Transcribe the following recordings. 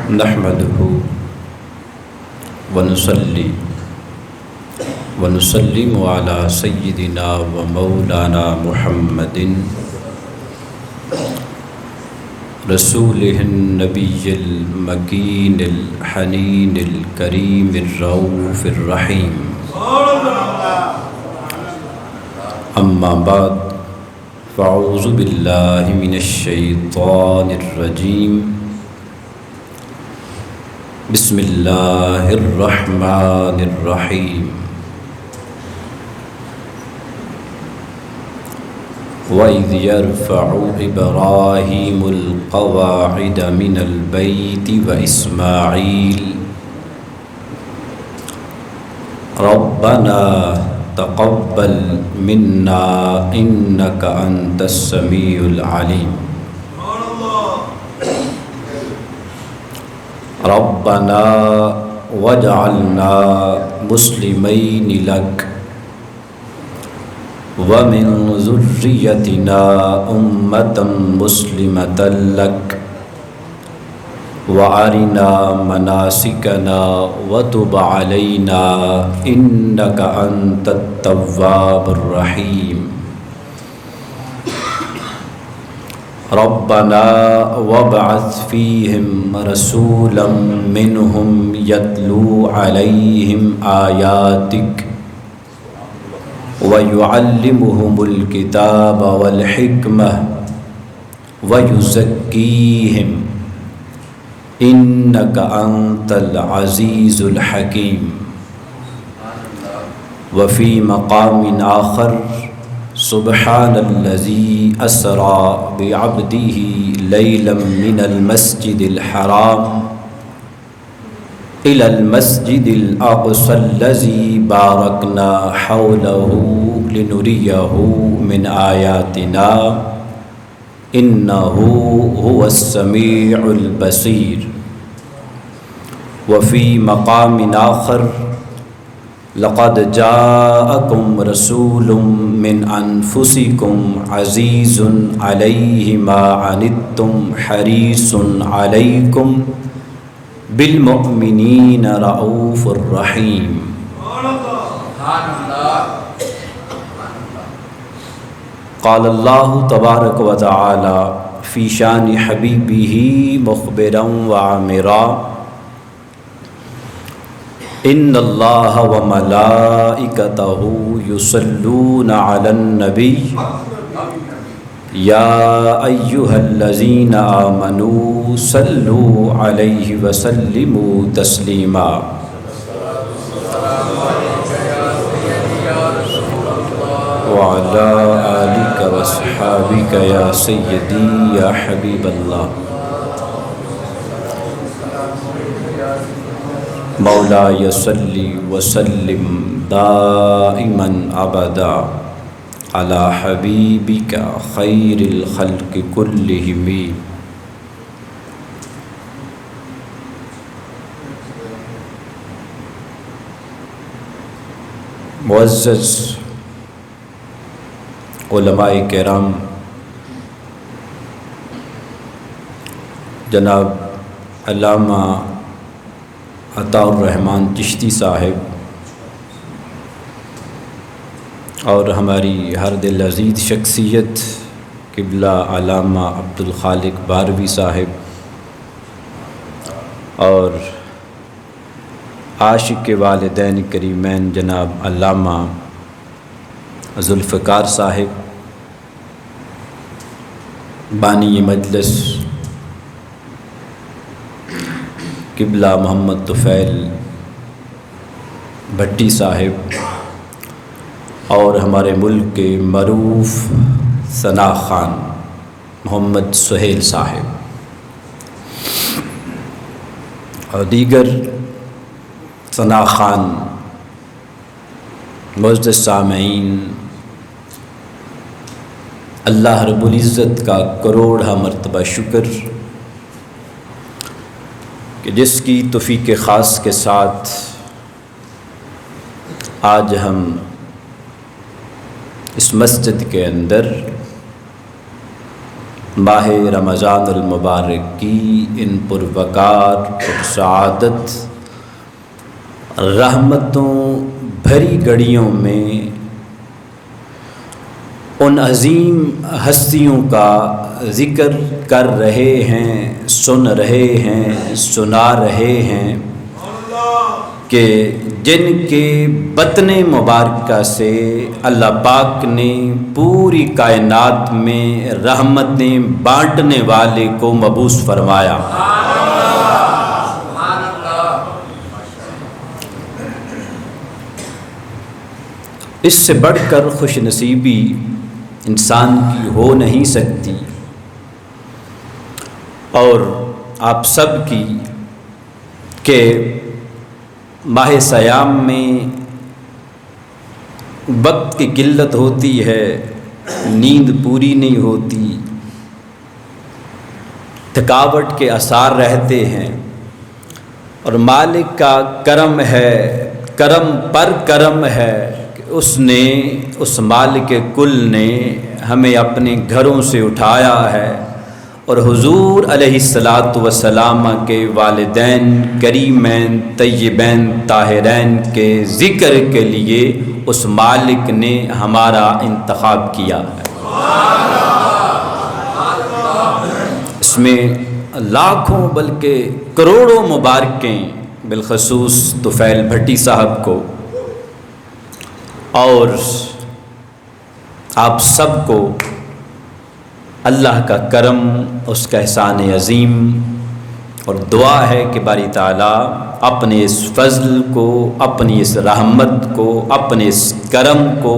نحمده ونصلي ونسلم على سيدنا ومولانا محمد رسوله النبي المكين الحنين الكريم الرؤوف الرحيم أما بعد فأعوذ بالله من الشيطان الرجيم بسم الله الرحمن الرحيم وَإِذْ يَرْفَعُ إِبْرَاهِيمُ الْقَوَاعِدَ مِنَ الْبَيْتِ وَإِسْمَاعِيلُ رَبَّنَا تَقَبَّلْ مِنَّا إِنَّكَ أَنْتَ السَّمِيعُ الْعَلِيمُ رَبَّنَا وَاجْعَلْنَا مُسْلِمَيْنِ لَكَ وَمِن ذُرِّيَّتِنَا أُمَّةً مُسْلِمَةً لَكَ وَأَرِنَا مَنَاسِكَنَا وَتُبْ عَلَيْنَا إِنَّكَ أَنْتَ التَّوَّابُ الرَّحِيمُ رَبَّنَا وَابْعَثْ فِيهِمْ رَسُولًا مِّنْهُمْ يَتْلُو عَلَيْهِمْ آيَاتِكَ وَيُعَلِّمُهُمُ الْكِتَابَ وَالْحِكْمَةَ وَيُزَكِّيهِمْ إِنَّكَ أَنْتَ الْعَزِيزُ الْحَكِيمُ وفي مقام آخر سبحان الذي أسرى بعبده ليلا من المسجد الحرام إلى المسجد الأقصى الذي باركنا حوله لنريه من آياتنا إنه هو السميع البصير وفي مقام آخر لقد جاءكم رسول من أنفسكم عزيز عليه ما عنتم حريص عليكم بالمؤمنین رؤوف الرحیم قال اللہ تبارک و تعالی فی شان حبیبہ مخبرا وعامرا ان اللہ وملائکتہ یصلون علی النبی یا ایہا الذین آمنوا صلوا علیہ وسلموا تسلیما وعلی آلک واصحابک یا سیدی یا حبیب اللہ مولاي صل وسلم دائما ابدا على حبيبك خير الخلق كلهم معزز علماء کرام جناب علامہ عطا الرحمن چشتی صاحب اور ہماری ہر دل عزیز شخصیت قبلہ علامہ عبدالخالق باروی صاحب اور عاشق کے والدین کریمین جناب علامہ ذوالفقار صاحب بانی مجلس قبلہ محمد طفیل بھٹی صاحب اور ہمارے ملک کے معروف ثنا خان محمد سہیل صاحب اور دیگر ثنا خان معزز سامعین اللہ رب العزت کا کروڑہ مرتبہ شکر کہ جس کی توفیق خاص کے ساتھ آج ہم اس مسجد کے اندر ماہ رمضان المبارک کی ان پروقار اور سعادت رحمتوں بھری گھڑیوں میں ان عظیم ہستیوں کا ذکر کر رہے ہیں، سن رہے ہیں، سنا رہے ہیں کہ جن کے بطن مبارکہ سے اللہ پاک نے پوری کائنات میں رحمتیں بانٹنے والے کو مبعوث فرمایا۔ اس سے بڑھ کر خوش نصیبی انسان کی ہو نہیں سکتی، اور آپ سب کی کہ ماہ صیام میں وقت کی قلت ہوتی ہے، نیند پوری نہیں ہوتی، تھکاوٹ کے آثار رہتے ہیں، اور مالک کا کرم ہے، کرم پر کرم ہے کہ اس نے، اس مالک کل نے ہمیں اپنے گھروں سے اٹھایا ہے اور حضور علیہ الصلاۃ والسلام کے والدین کریمین طیبین طاہرین کے ذکر کے لیے اس مالک نے ہمارا انتخاب کیا ہے۔ اس میں لاکھوں بلکہ کروڑوں مبارکیں بالخصوص طفیل بھٹی صاحب کو اور آپ سب کو اللہ کا کرم، اس کا احسان عظیم، اور دعا ہے کہ باری تعالیٰ اپنے اس فضل کو، اپنی اس رحمت کو، اپنے اس کرم کو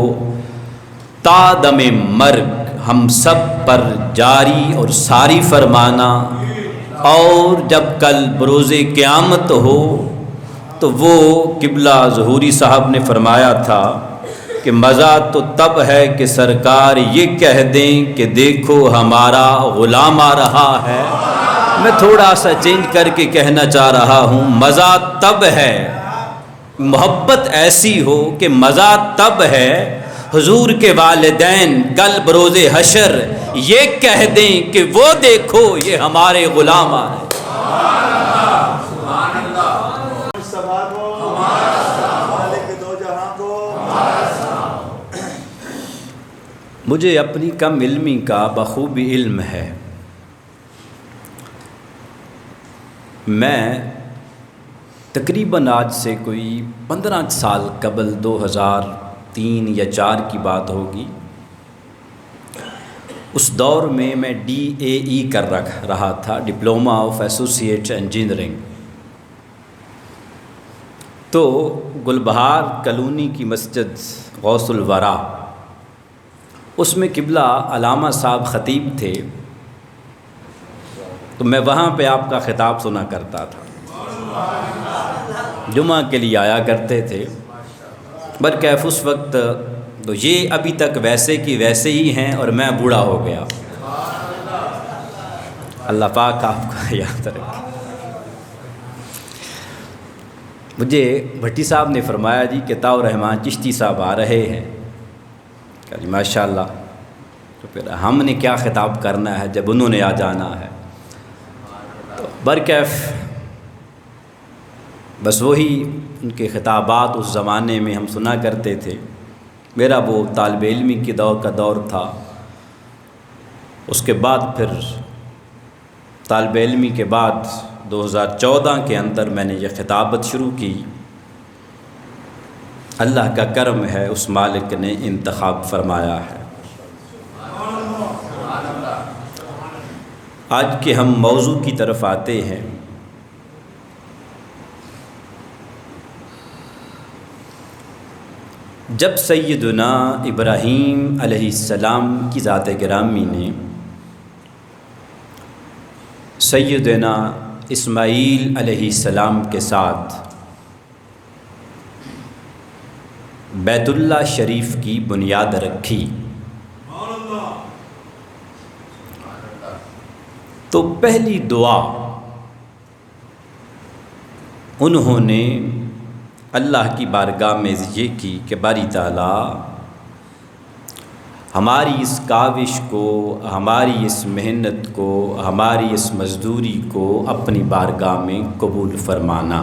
تا دم مرگ ہم سب پر جاری اور ساری فرمانا، اور جب کل بروز قیامت ہو تو وہ قبلہ ظہوری صاحب نے فرمایا تھا کہ مزہ تو تب ہے کہ سرکار یہ کہہ دیں کہ دیکھو ہمارا غلام آ رہا ہے۔ میں تھوڑا سا چینج کر کے کہنا چاہ رہا ہوں، مزہ تب ہے، محبت ایسی ہو کہ مزہ تب ہے حضور کے والدین کل بروز حشر یہ کہہ دیں کہ وہ دیکھو یہ ہمارے غلام آ رہے ہیں۔ مجھے اپنی کم علمی کا بخوبی علم ہے۔ میں تقریباً آج سے کوئی 15 سال قبل 2003 یا 4 کی بات ہوگی، اس دور میں DAE کر رہا تھا، ڈپلومہ آف ایسوسیٹ انجینئرنگ۔ تو گلبہار کالونی کی مسجد غوث الورا، اس میں قبلہ علامہ صاحب خطیب تھے، تو میں وہاں پہ آپ کا خطاب سنا کرتا تھا، جمعہ کے لیے آیا کرتے تھے۔ برکیف اس وقت تو یہ ابھی تک ویسے کی ویسے ہی ہیں اور میں بوڑھا ہو گیا، اللہ پاک آپ کو یاد رکھے۔ مجھے بھٹی صاحب نے فرمایا جی کہ طاؤ رحمان چشتی صاحب آ رہے ہیں، کہ جی ماشاء اللہ، تو پھر ہم نے کیا خطاب کرنا ہے جب انہوں نے آ جانا ہے۔ تو برکیف بس وہی ان کے خطابات اس زمانے میں ہم سنا کرتے تھے۔ میرا وہ طالب علمی کے دور کا دور تھا، اس کے بعد پھر طالب علمی کے بعد 2014 کے اندر میں نے یہ خطابت شروع کی۔ اللہ کا کرم ہے، اس مالک نے انتخاب فرمایا ہے۔ آج کے ہم موضوع کی طرف آتے ہیں۔ جب سیدنا ابراہیم علیہ السلام کی ذات گرامی نے سیدنا اسماعیل علیہ السلام کے ساتھ بیت اللہ شریف کی بنیاد رکھی، تو پہلی دعا انہوں نے اللہ کی بارگاہ میں یہ کی کہ باری تعالیٰ ہماری اس کاوش کو، ہماری اس محنت کو، ہماری اس مزدوری کو اپنی بارگاہ میں قبول فرمانا۔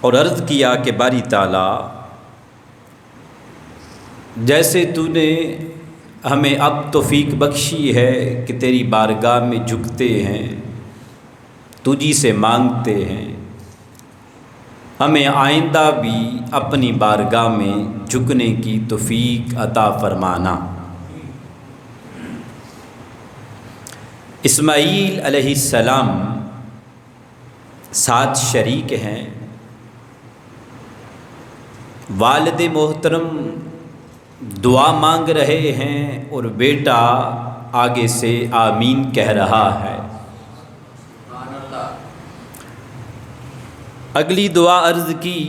اور عرض کیا کہ باری تعالیٰ، جیسے تو نے ہمیں اب توفیق بخشی ہے کہ تیری بارگاہ میں جھکتے ہیں، تجھی سے مانگتے ہیں، ہمیں آئندہ بھی اپنی بارگاہ میں جھکنے کی توفیق عطا فرمانا۔ اسماعیل علیہ السلام 7 شریک ہیں، والد محترم دعا مانگ رہے ہیں اور بیٹا آگے سے آمین کہہ رہا ہے۔ اگلی دعا عرض کی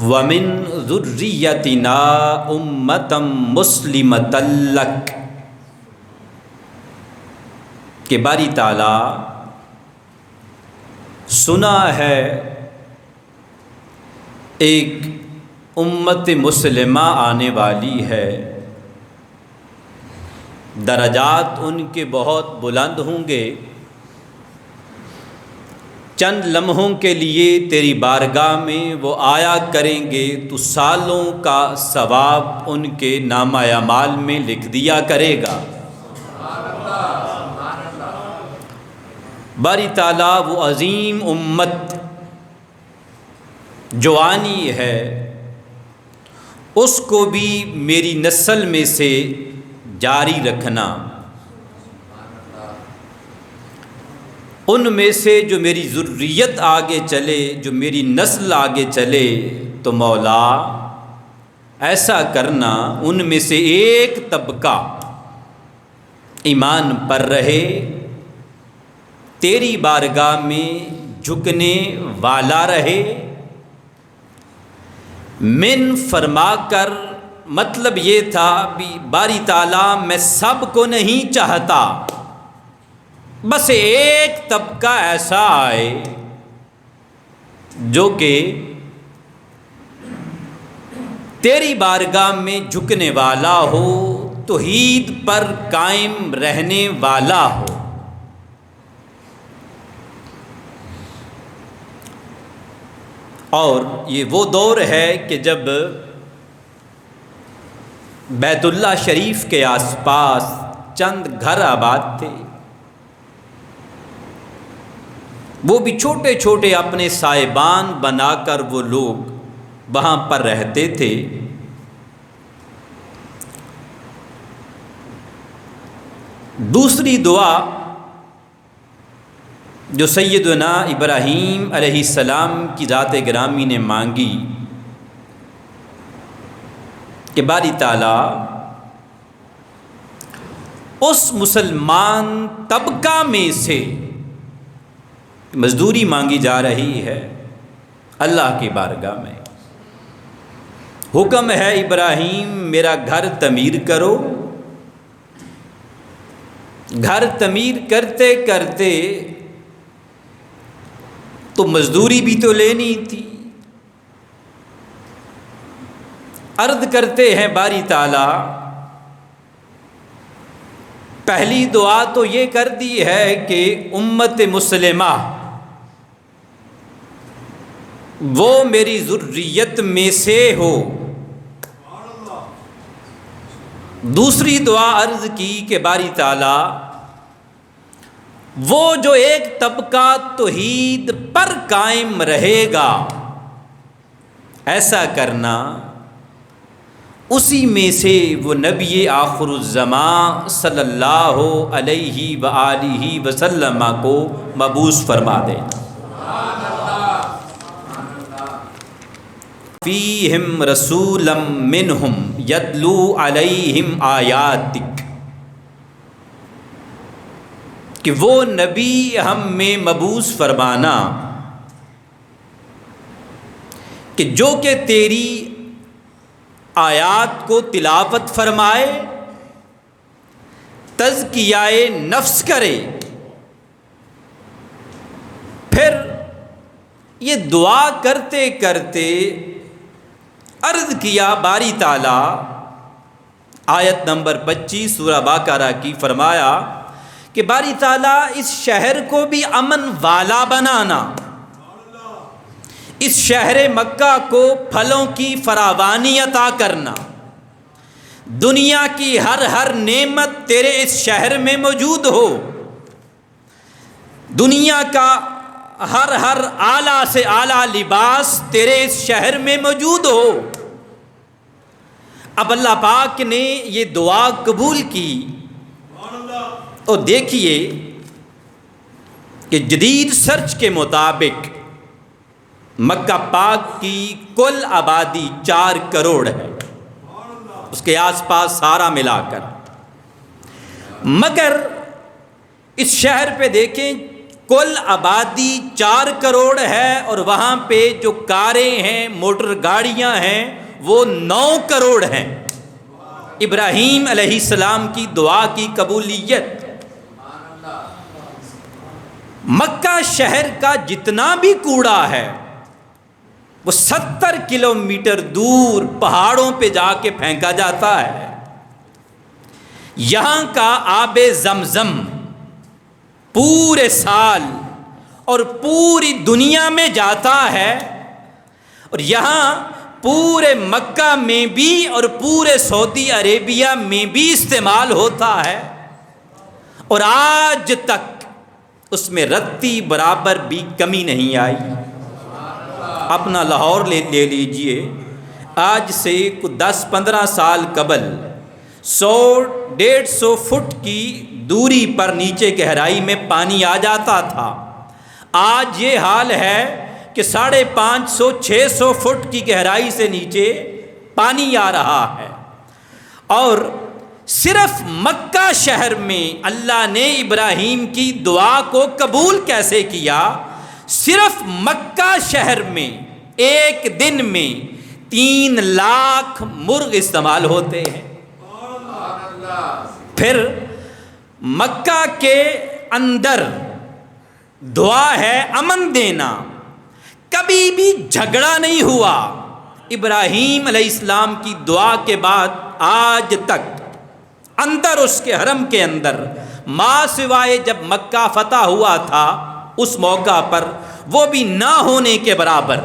وَمِن ذُرِّيَّتِنَا أُمَّةً مُسْلِمَةً لَكَ، کہ باری تعالیٰ سنا ہے ایک امت مسلمہ آنے والی ہے، درجات ان کے بہت بلند ہوں گے، چند لمحوں کے لیے تیری بارگاہ میں وہ آیا کریں گے تو سالوں کا ثواب ان کے نامہ اعمال میں لکھ دیا کرے گا۔ باری تعالیٰ وہ عظیم امت جو آنی ہے، اس کو بھی میری نسل میں سے جاری رکھنا، ان میں سے جو میری ذریت آگے چلے، جو میری نسل آگے چلے، تو مولا ایسا کرنا ان میں سے ایک طبقہ ایمان پر رہے، تیری بارگاہ میں جھکنے والا رہے۔ من فرما کر مطلب یہ تھا بھی باری تعالیٰ میں سب کو نہیں چاہتا، بس ایک طبقہ ایسا آئے جو کہ تیری بارگاہ میں جھکنے والا ہو، توحید پر قائم رہنے والا ہو۔ اور یہ وہ دور ہے کہ جب بیت اللہ شریف کے آس پاس چند گھر آباد تھے، وہ بھی چھوٹے چھوٹے اپنے سائبان بنا کر وہ لوگ وہاں پر رہتے تھے۔ دوسری دعا جو سیدنا ابراہیم علیہ السلام کی ذات گرامی نے مانگی کہ باری تعالیٰ اس مسلمان طبقہ میں سے مزدوری مانگی جا رہی ہے اللہ کی بارگاہ میں، حکم ہے ابراہیم میرا گھر تعمیر کرو۔ گھر تعمیر کرتے کرتے تو مزدوری بھی تو لینی تھی، عرض کرتے ہیں باری تعالیٰ پہلی دعا تو یہ کر دی ہے کہ امت مسلمہ وہ میری ذریت میں سے ہو۔ دوسری دعا عرض کی کہ باری تعالیٰ وہ جو ایک طبقہ توحید پر قائم رہے گا، ایسا کرنا اسی میں سے وہ نبی آخر الزمان صلی اللہ علیہ وآلہ وسلم کو مبعوث فرما دے۔ فیہم رسولا منہم یتلو علیہم آیاتک، کہ وہ نبی ہم میں مبعوث فرمانا کہ جو کہ تیری آیات کو تلاوت فرمائے، تزکیہ نفس کرے، پھر یہ دعا کرتے کرتے عرض کیا باری تعالیٰ، آیت نمبر 25 سورہ بقرہ کی، فرمایا کہ باری تعالیٰ اس شہر کو بھی امن والا بنانا، اس شہر مکہ کو پھلوں کی فراوانی عطا کرنا، دنیا کی ہر نعمت تیرے اس شہر میں موجود ہو، دنیا کا ہر اعلیٰ سے اعلیٰ لباس تیرے اس شہر میں موجود ہو۔ اب اللہ پاک نے یہ دعا قبول کی، اور دیکھیے کہ جدید سرچ کے مطابق مکہ پاک کی کل آبادی 4 کروڑ ہے، اس کے آس پاس سارا ملا کر، مگر اس شہر پہ دیکھیں کل آبادی 4 کروڑ ہے، اور وہاں پہ جو کاریں ہیں، موٹر گاڑیاں ہیں، وہ 9 کروڑ ہیں۔ ابراہیم علیہ السلام کی دعا کی قبولیت، مکہ شہر کا جتنا بھی کوڑا ہے وہ 70 کلومیٹر دور پہاڑوں پہ جا کے پھینکا جاتا ہے۔ یہاں کا آب زمزم پورے سال اور پوری دنیا میں جاتا ہے، اور یہاں پورے مکہ میں بھی اور پورے سعودی عربیہ میں بھی استعمال ہوتا ہے، اور آج تک اس میں رتی برابر بھی کمی نہیں آئی۔ اپنا لاہور لے لیجئے، آج سے 10-15 سال قبل 100-150 فٹ کی دوری پر نیچے گہرائی میں پانی آ جاتا تھا، آج یہ حال ہے کہ 550-600 فٹ کی گہرائی سے نیچے پانی آ رہا ہے۔ اور صرف مکہ شہر میں اللہ نے ابراہیم کی دعا کو قبول کیسے کیا؟ صرف مکہ شہر میں ایک دن میں 3 لاکھ مرغ استعمال ہوتے ہیں۔ پھر مکہ کے اندر دعا ہے امن دینا، کبھی بھی جھگڑا نہیں ہوا۔ ابراہیم علیہ السلام کی دعا کے بعد آج تک اندر اس کے حرم کے اندر ماں سوائے جب مکہ فتح ہوا تھا اس موقع پر وہ بھی نہ ہونے کے برابر،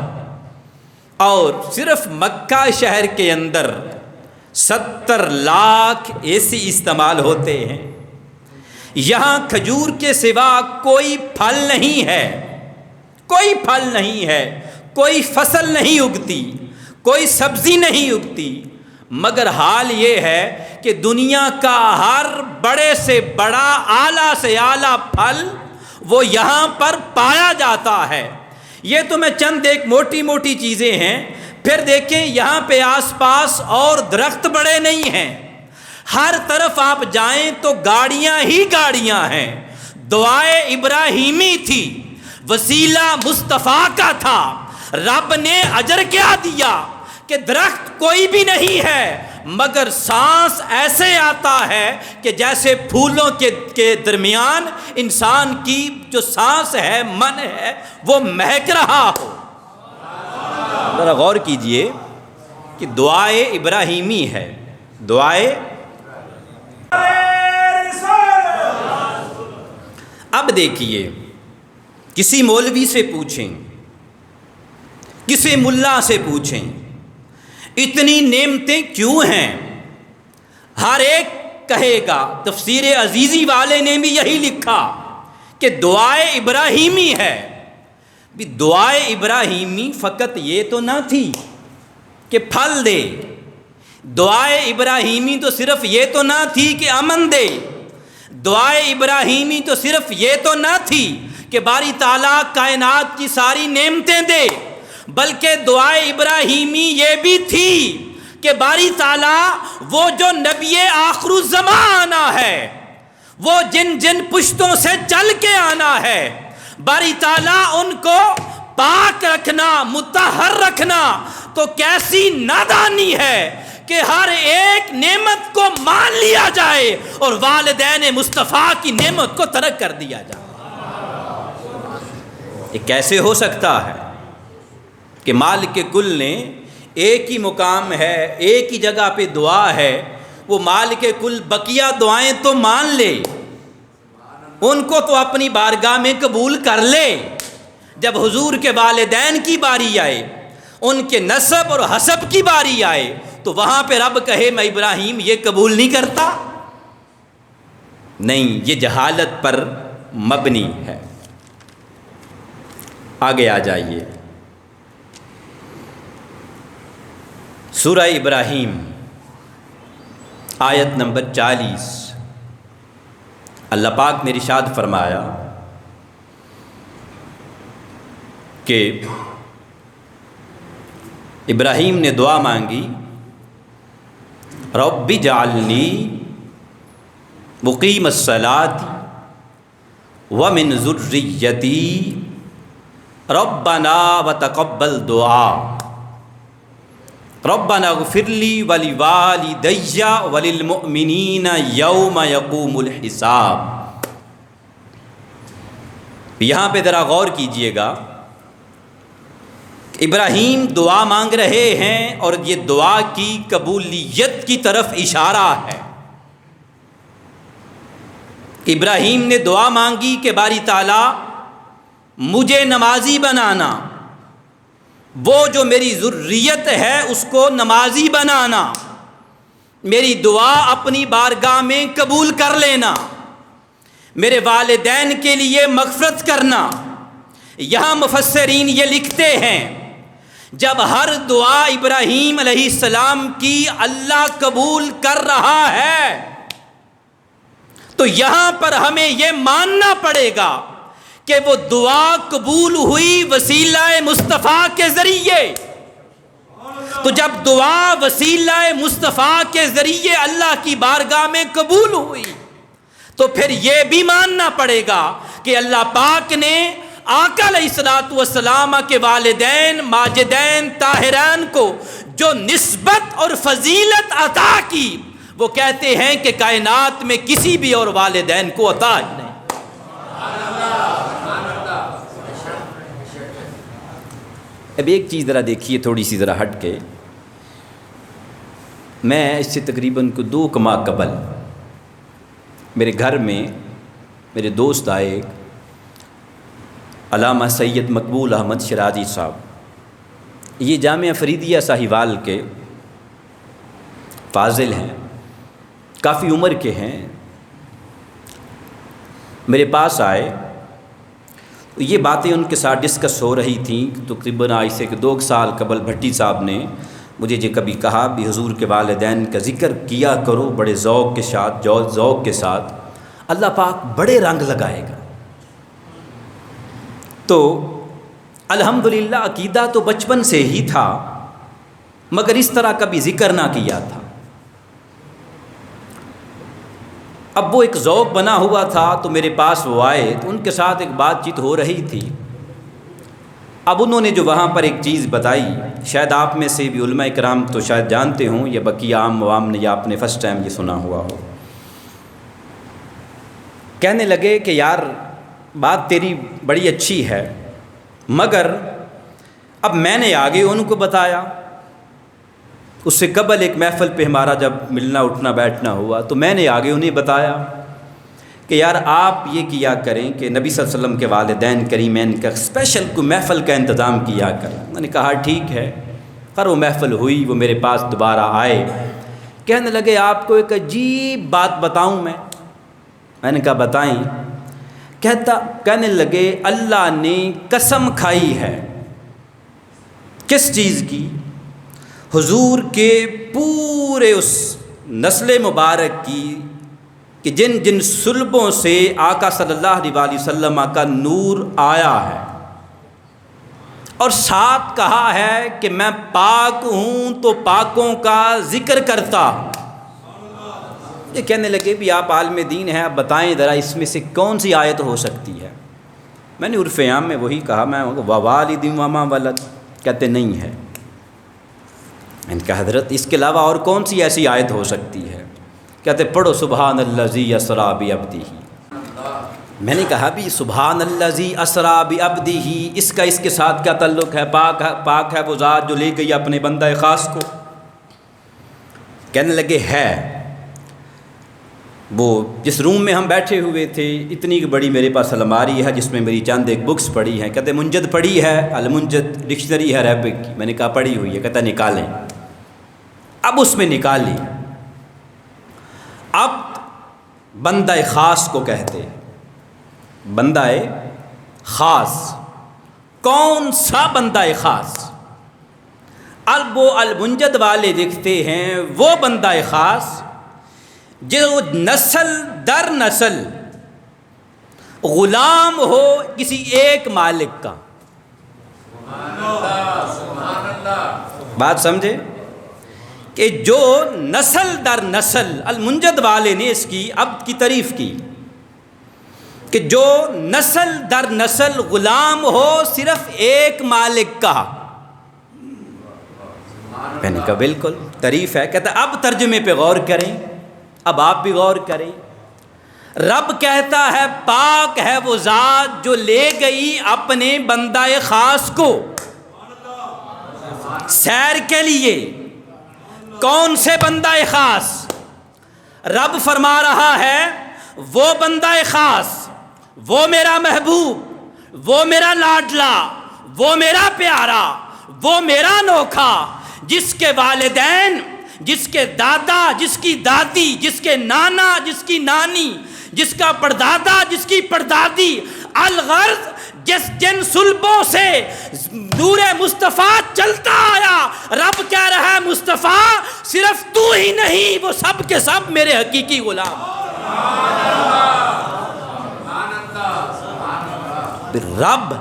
اور صرف مکہ شہر کے اندر 70 لاکھ اے سی استعمال ہوتے ہیں۔ یہاں کھجور کے سوا کوئی پھل نہیں ہے، کوئی پھل نہیں ہے، کوئی فصل نہیں اگتی، کوئی سبزی نہیں اگتی، مگر حال یہ ہے کہ دنیا کا ہر بڑے سے بڑا اعلیٰ سے اعلیٰ پھل وہ یہاں پر پایا جاتا ہے۔ یہ تو میں چند ایک موٹی موٹی چیزیں ہیں۔ پھر دیکھیں یہاں پہ آس پاس اور درخت بڑے نہیں ہیں، ہر طرف آپ جائیں تو گاڑیاں ہی گاڑیاں ہیں۔ دعائے ابراہیمی تھی، وسیلہ مصطفیٰ کا تھا، رب نے اجر کیا دیا کہ درخت کوئی بھی نہیں ہے، مگر سانس ایسے آتا ہے کہ جیسے پھولوں کے درمیان انسان کی جو سانس ہے، من ہے، وہ مہک رہا ہو۔ ذرا غور کیجئے کہ دعائے ابراہیمی ہے، دعائے۔ اب دیکھیے، کسی مولوی سے پوچھیں، کسی ملا سے پوچھیں، اتنی نعمتیں کیوں ہیں؟ ہر ایک کہے گا، تفسیر عزیزی والے نے بھی یہی لکھا کہ دعائے ابراہیمی ہے۔ بھی دعائے ابراہیمی فقط یہ تو نہ تھی کہ پھل دے، دعائے ابراہیمی تو صرف یہ تو نہ تھی کہ امن دے، دعائے ابراہیمی تو صرف یہ تو نہ تھی کہ باری تعالیٰ کائنات کی ساری نعمتیں دے، بلکہ دعائے ابراہیمی یہ بھی تھی کہ باری تعالیٰ وہ جو نبی آخر الزمان آنا ہے، وہ جن جن پشتوں سے چل کے آنا ہے، باری تعالیٰ ان کو پاک رکھنا، مطہر رکھنا، تو کیسی نادانی ہے کہ ہر ایک نعمت کو مان لیا جائے اور والدین مصطفیٰ کی نعمت کو ترک کر دیا جائے۔ یہ کیسے ہو سکتا ہے؟ کہ مالک کل نے ایک ہی مقام ہے، ایک ہی جگہ پہ دعا ہے، وہ مالک کل بقیہ دعائیں تو مان لے، ان کو تو اپنی بارگاہ میں قبول کر لے۔ جب حضور کے والدین کی باری آئے، ان کے نسب اور حسب کی باری آئے، تو وہاں پہ رب کہے میں ابراہیم یہ قبول نہیں کرتا؟ نہیں، یہ جہالت پر مبنی ہے۔ آگے آ جائیے، سورہ ابراہیم آیت نمبر 40، اللہ پاک نے ارشاد فرمایا کہ ابراہیم نے دعا مانگی، رب اجعلنی مقیم الصلاۃ ومن ذریتی ربنا وتقبل دعا ربنا اغفر لی ولوالدی وللمؤمنین یوم یقوم الحساب۔ یہاں پہ ذرا غور کیجئے گا، ابراہیم دعا مانگ رہے ہیں اور یہ دعا کی قبولیت کی طرف اشارہ ہے۔ ابراہیم نے دعا مانگی کہ باری تعالیٰ مجھے نمازی بنانا، وہ جو میری ذریت ہے اس کو نمازی بنانا، میری دعا اپنی بارگاہ میں قبول کر لینا، میرے والدین کے لیے مغفرت کرنا۔ یہاں مفسرین یہ لکھتے ہیں جب ہر دعا ابراہیم علیہ السلام کی اللہ قبول کر رہا ہے تو یہاں پر ہمیں یہ ماننا پڑے گا کہ وہ دعا قبول ہوئی وسیلہ مصطفیٰ کے ذریعے۔ تو جب دعا وسیلہ مصطفیٰ کے ذریعے اللہ کی بارگاہ میں قبول ہوئی تو پھر یہ بھی ماننا پڑے گا کہ اللہ پاک نے آقا علیہ الصلوۃ والسلام کے والدین ماجدین طاہرین کو جو نسبت اور فضیلت عطا کی، وہ کہتے ہیں کہ کائنات میں کسی بھی اور والدین کو عطا ہی نہیں۔ اب ایک چیز ذرا دیکھیے، تھوڑی سی ذرا ہٹ کے، میں اس سے تقریباً 2 ماہ قبل میرے گھر میں میرے دوست آئے، علامہ سید مقبول احمد شیرازی صاحب، یہ جامعہ فریدیہ ساہیوال کے فاضل ہیں، کافی عمر کے ہیں، میرے پاس آئے، یہ باتیں ان کے ساتھ ڈسکس ہو رہی تھیں۔ تقریباً آج سے 2 سال قبل بھٹی صاحب نے مجھے یہ کبھی کہا بھی حضور کے والدین کا ذکر کیا کرو بڑے ذوق کے ساتھ، ذوق کے ساتھ، اللہ پاک بڑے رنگ لگائے گا۔ تو الحمدللہ عقیدہ تو بچپن سے ہی تھا، مگر اس طرح کبھی ذکر نہ کیا تھا۔ اب وہ ایک ذوق بنا ہوا تھا تو میرے پاس وہ آئے تو ان کے ساتھ ایک بات چیت ہو رہی تھی۔ اب انہوں نے جو وہاں پر ایک چیز بتائی، شاید آپ میں سے بھی علماء کرام تو شاید جانتے ہوں، یا بقیہ عام عوام نے یا آپ نے فرسٹ ٹائم یہ سنا ہوا ہو۔ کہنے لگے کہ یار بات تیری بڑی اچھی ہے، مگر اب میں نے آگے ان کو بتایا، اس سے قبل ایک محفل پہ ہمارا جب ملنا اٹھنا بیٹھنا ہوا تو میں نے آگے انہیں بتایا کہ یار آپ یہ کیا کریں کہ نبی صلی اللہ علیہ وسلم کے والدین کریمین کا اسپیشل کوئی محفل کا انتظام کیا کریں۔ میں نے کہا ٹھیک ہے، خیر وہ محفل ہوئی، وہ میرے پاس دوبارہ آئے، کہنے لگے آپ کو ایک عجیب بات بتاؤں میں نے کہا بتائیں۔ کہنے لگے اللہ نے قسم کھائی ہے۔ کس چیز کی؟ حضور کے پورے اس نسل مبارک کی کہ جن جن صلبوں سے آقا صلی اللہ علیہ وسلم کا نور آیا ہے، اور ساتھ کہا ہے کہ میں پاک ہوں تو پاکوں کا ذکر کرتا ہوں۔ یہ کہنے لگے بھی آپ عالم دین ہیں، آپ بتائیں ذرا اس میں سے کون سی آیت ہو سکتی ہے؟ میں نے عرف عام میں وہی کہا، میں ووالد وما ولد، کہتے نہیں ہے۔ میں نے کہا حضرت اس کے علاوہ اور کون سی ایسی آیت ہو سکتی ہے؟ کہتے پڑھو سبحان الذی اسریٰ بعبدہ۔ میں نے کہا بھی سبحان الذی اسری بعبدہ، اس کا اس کے ساتھ کیا تعلق ہے؟ پاک ہے وہ ذات جو لے گئی اپنے بندہ خاص کو۔ کہنے لگے ہے، وہ جس روم میں ہم بیٹھے ہوئے تھے اتنی بڑی میرے پاس الماری ہے جس میں میری چند ایک بکس پڑھی ہیں۔ کہتے منجد پڑھی ہے، المنجد ڈکشنری ہے عربک کی۔ میں نے کہا پڑھی ہوئی ہے۔ کہتا نکالیں۔ اب اس میں نکالی، اب بندہ خاص کو کہتے، بندہ خاص، کون سا بندہ خاص؟ اب وہ المنجد والے لکھتے ہیں وہ بندہ خاص جو نسل در نسل غلام ہو کسی ایک مالک کا۔ بات سمجھے کہ جو نسل در نسل، المنجد والے نے اس کی اب کی تعریف کی کہ جو نسل در نسل غلام ہو صرف ایک مالک کا۔ میں نے کہا بالکل تعریف ہے۔ کہتا اب ترجمے پہ غور کریں، اب آپ بھی غور کریں۔ رب کہتا ہے پاک ہے وہ ذات جو لے گئی اپنے بندہ خاص کو سیر کے لیے۔ کون سے بندہ خاص؟ رب فرما رہا ہے وہ بندہ خاص، وہ میرا محبوب، وہ میرا لاڈلا، وہ میرا پیارا، وہ میرا نوکھا، جس کے والدین، جس کے دادا، جس کی دادی، جس کے نانا، جس کی نانی، جس کا پردادا، جس کی پردادی، الغرض جن سلبوں سے نور مصطفیٰ چلتا آیا، رب کہہ رہا ہے مصطفیٰ صرف تو ہی نہیں، وہ سب کے سب میرے حقیقی غلام۔ رب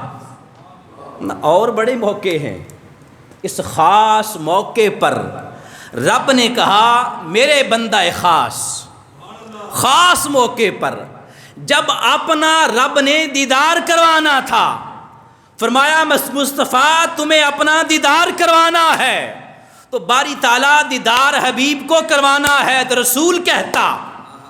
اور بڑے موقع ہیں، اس خاص موقع پر رب نے کہا میرے بندہ خاص، خاص موقع پر جب اپنا رب نے دیدار کروانا تھا، فرمایا مصطفیٰ تمہیں اپنا دیدار کروانا ہے تو باری تعالیٰ دیدار حبیب کو کروانا ہے تو رسول کہتا،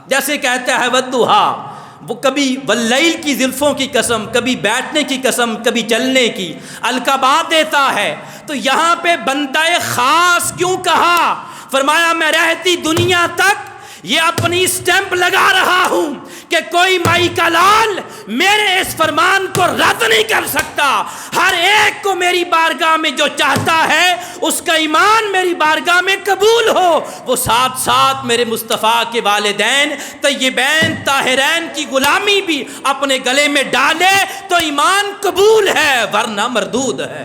جیسے کہتا ہے ودھا، وہ کبھی واللیل کی زلفوں کی قسم، کبھی بیٹھنے کی قسم، کبھی چلنے کی، القابات دیتا ہے۔ تو یہاں پہ بندہ خاص کیوں کہا؟ فرمایا میں رہتی دنیا تک یہ اپنی اسٹیمپ لگا رہا ہوں کہ کوئی مائی کا لال میرے اس فرمان کو رد نہیں کر سکتا۔ ہر ایک کو میری بارگاہ میں جو چاہتا ہے اس کا ایمان میری بارگاہ میں قبول ہو، وہ ساتھ ساتھ میرے مصطفیٰ کے والدین طیبین طاہرین کی غلامی بھی اپنے گلے میں ڈالے تو ایمان قبول ہے ورنہ مردود ہے۔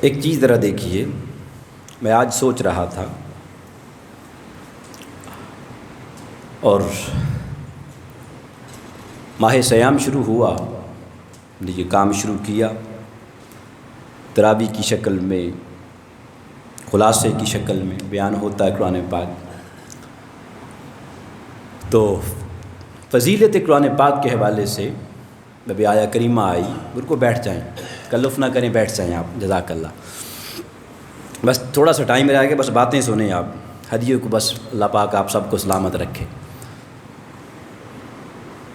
ایک چیز ذرا دیکھیے، میں آج سوچ رہا تھا اور ماہ سیام شروع ہوا، یہ کام شروع کیا، تراویح کی شکل میں، خلاصے کی شکل میں بیان ہوتا ہے قرآن پاک۔ تو فضیلت قرآن پاک کے حوالے سے جب آیا کریمہ آئی، ان کو بیٹھ جائیں، تکلف نہ کریں، بیٹھ جائیں آپ، جزاک اللہ۔ بس تھوڑا سا ٹائم رہ گیا، بس باتیں سنیں آپ، ہدیوں کو بس اللہ پاک آپ سب کو سلامت رکھے۔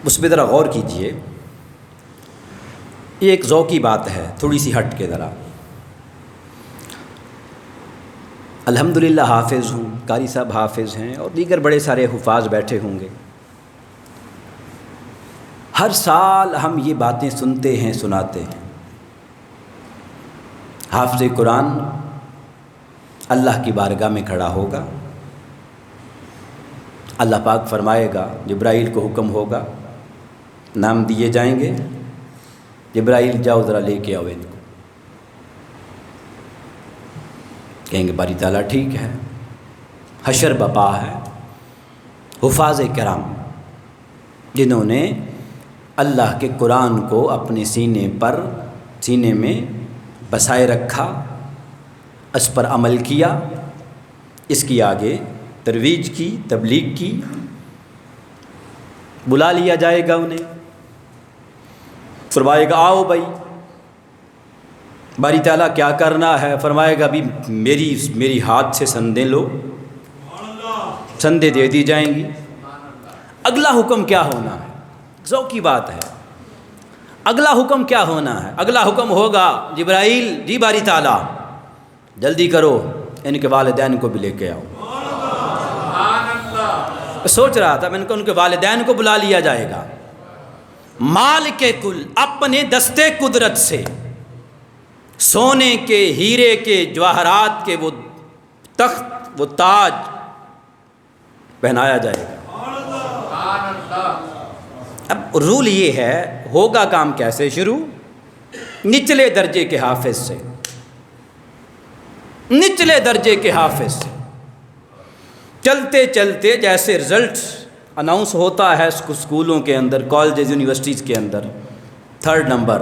اس پہ ذرا غور کیجئے، یہ ایک ذوقی بات ہے، تھوڑی سی ہٹ کے ذرا۔ الحمدللہ حافظ ہوں، قاری صاحب حافظ ہیں اور دیگر بڑے سارے حفاظ بیٹھے ہوں گے۔ ہر سال ہم یہ باتیں سنتے ہیں، سناتے ہیں۔ حافظ قرآن اللہ کی بارگاہ میں کھڑا ہوگا، اللہ پاک فرمائے گا، جبرائیل کو حکم ہوگا، نام دیے جائیں گے، جبرائیل جاؤ ذرا لے کے آؤ ان کو۔ کہیں گے باری تعالیٰ ٹھیک ہے، حشر بپا ہے۔ حفاظ کرام جنہوں نے اللہ کے قرآن کو اپنے سینے میں بسائے رکھا، اس پر عمل کیا، اس کی آگے ترویج کی، تبلیغ کی، بلا لیا جائے گا انہیں۔ فرمائے گا آؤ بھائی، باری تعالیٰ کیا کرنا ہے؟ فرمائے گا ابھی میری ہاتھ سے سندیں لو، سندیں دے دی جائیں گی۔ اگلا حکم کیا ہونا ہے؟ ذوق کی بات ہے، اگلا حکم کیا ہونا ہے؟ اگلا حکم ہوگا جبرائیل جی باری تعالیٰ جلدی کرو، ان کے والدین کو بھی لے کے آؤ۔ سوچ رہا تھا میں نے کہا ان کے والدین کو بلا لیا جائے گا۔ مالک کل اپنے دستے قدرت سے سونے کے، ہیرے کے، جواہرات کے وہ تخت، وہ تاج پہنایا جائے گا۔ اب رول یہ ہے، ہوگا کام کیسے شروع؟ نچلے درجے کے حافظ سے، نچلے درجے کے حافظ سے چلتے چلتے جیسے رزلٹ اناؤنس ہوتا ہے اسکولوں کے اندر، کالجز، یونیورسٹیز کے اندر، 3rd نمبر،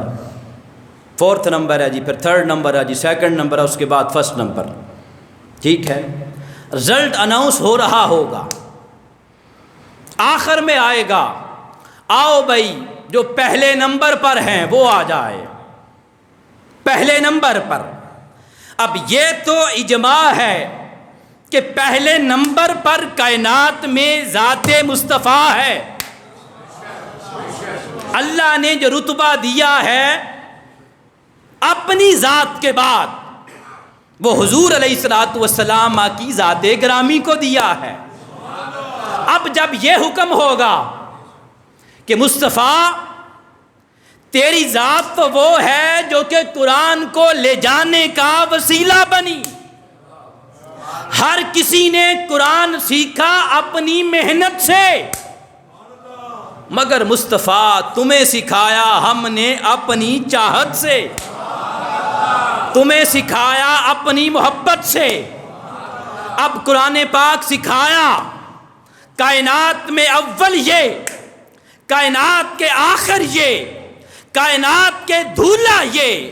4th نمبر ہے جی، پھر 3rd نمبر ہے جی، 2nd نمبر ہے، اس کے بعد 1st نمبر، ٹھیک ہے، رزلٹ اناؤنس ہو رہا ہوگا، آخر میں آئے گا آؤ بھائی جو پہلے نمبر پر ہیں وہ آ جائے، پہلے نمبر پر۔ اب یہ تو اجماع ہے کہ پہلے نمبر پر کائنات میں ذات مصطفیٰ ہے، اللہ نے جو رتبہ دیا ہے اپنی ذات کے بعد وہ حضور علیہ الصلوۃ والسلام کی ذات گرامی کو دیا ہے۔ اب جب یہ حکم ہوگا کہ مصطفیٰ تیری ذات تو وہ ہے جو کہ قرآن کو لے جانے کا وسیلہ بنی، ہر کسی نے قرآن سیکھا اپنی محنت سے، مگر مصطفیٰ تمہیں سکھایا ہم نے اپنی چاہت سے، تمہیں سکھایا اپنی محبت سے۔ اب قرآن پاک سکھایا کائنات میں اول یہ، کائنات کے آخر یہ، کائنات کے دھولا یہ،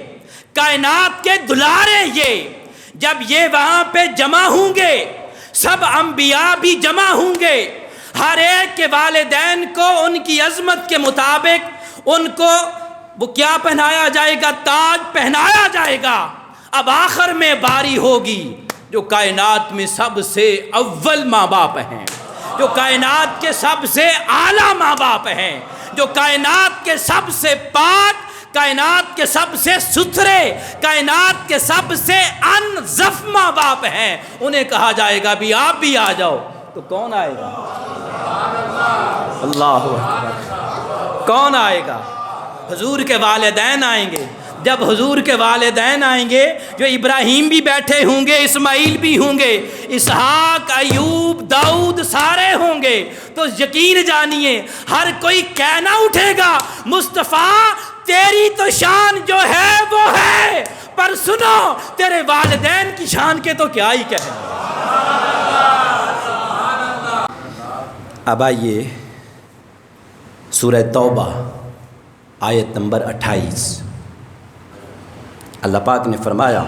کائنات کے دلارے یہ، جب یہ وہاں پہ جمع ہوں گے سب انبیاء بھی جمع ہوں گے، ہر ایک کے والدین کو ان کی عظمت کے مطابق ان کو وہ کیا پہنایا جائے گا؟ تاج پہنایا جائے گا۔ اب آخر میں باری ہوگی جو کائنات میں سب سے اول ماں باپ ہیں، جو کائنات کے سب سے اعلیٰ ماں باپ ہیں، جو کائنات کے سب سے پاک، کائنات کے سب سے ستھرے، کائنات کے سب سے انظف ماں باپ ہیں، انہیں کہا جائے گا بھی آپ بھی آ جاؤ۔ تو کون آئے گا؟ اللہ اکبر، کون آئے گا؟ حضور کے والدین آئیں گے۔ جب حضور کے والدین آئیں گے جو ابراہیم بھی بیٹھے ہوں گے، اسماعیل بھی ہوں گے، اسحاق، ایوب، داؤد سارے ہوں گے، تو یقین جانیے ہر کوئی کہنا اٹھے گا مصطفیٰ تیری تو شان جو ہے وہ ہے، پر سنو تیرے والدین کی شان کے تو کیا ہی کہنا۔ اب آئیے سورہ توبہ آیت نمبر 28، اللہ پاک نے فرمایا